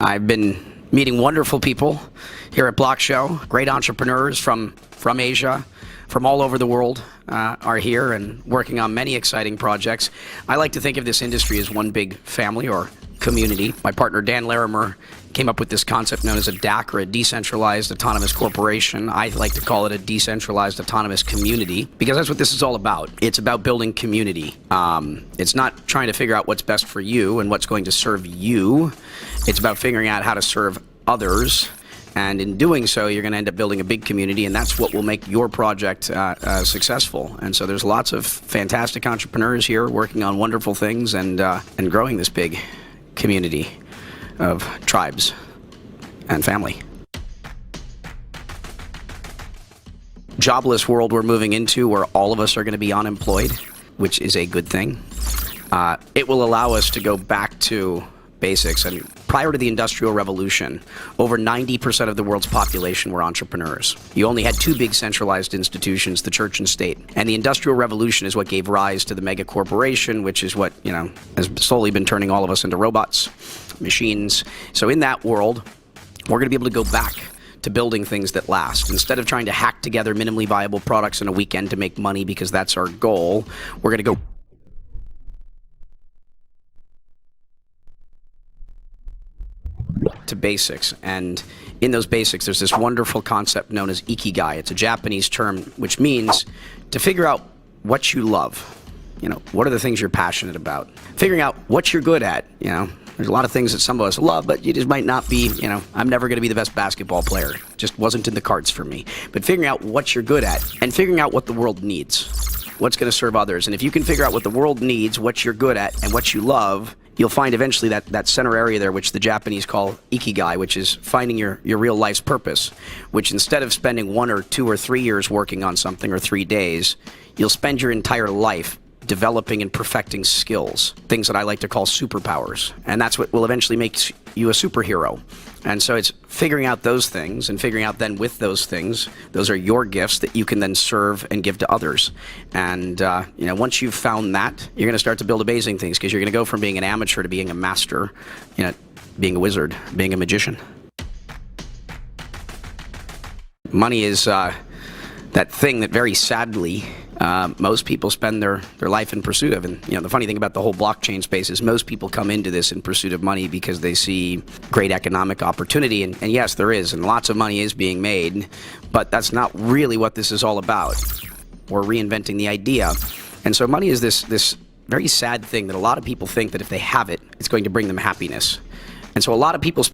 I've been meeting wonderful people here at Block Show. Great entrepreneurs from Asia, from all over the world are here and working on many exciting projects. I like to think of this industry as one big family or community. My partner Dan Larimer came up with this concept known as a DAC, or a Decentralized Autonomous Corporation. I like to call it a Decentralized Autonomous Community, because that's what this is all about. It's about building community. It's not trying to figure out what's best for you and what's going to serve you. It's about figuring out how to serve others. And in doing so, you're going to end up building a big community, and that's what will make your project successful. And so there's lots of fantastic entrepreneurs here working on wonderful things and growing this big community of tribes and family. Jobless world we're moving into, where all of us are going to be unemployed, which is a good thing. It will allow us to go back to basics. And prior to the Industrial Revolution, over 90% of the world's population were entrepreneurs. You only had two big centralized institutions, the church and state. And the Industrial Revolution is what gave rise to the mega corporation, which is what, has slowly been turning all of us into robots, machines. So in that world, we're going to be able to go back to building things that last. Instead of trying to hack together minimally viable products in a weekend to make money because that's our goal, we're going to go to basics. And in those basics, there's this wonderful concept known as ikigai. It's a Japanese term which means to figure out what you love. What are the things you're passionate about? Figuring out what you're good at. There's a lot of things that some of us love, but you just might not be, I'm never going to be the best basketball player. Just wasn't in the cards for me. But figuring out what you're good at and figuring out what the world needs. What's going to serve others. And if you can figure out what the world needs, what you're good at, and what you love, you'll find eventually that center area there, which the Japanese call ikigai, which is finding your real life's purpose, which instead of spending 1 or 2 or 3 years working on something, or 3 days, you'll spend your entire life developing and perfecting skills, things that I like to call superpowers. And that's what will eventually make you a superhero. And so it's figuring out those things and figuring out then with those things, those are your gifts that you can then serve and give to others. And, once you've found that, you're going to start to build amazing things, because you're going to go from being an amateur to being a master, being a wizard, being a magician. Money is that thing that very sadly most people spend their life in pursuit of. And the funny thing about the whole blockchain space is most people come into this in pursuit of money because they see great economic opportunity. And yes, there is, and lots of money is being made, but that's not really what this is all about. We're reinventing the idea. And so money is this very sad thing that a lot of people think that if they have it, it's going to bring them happiness. And so a lot of people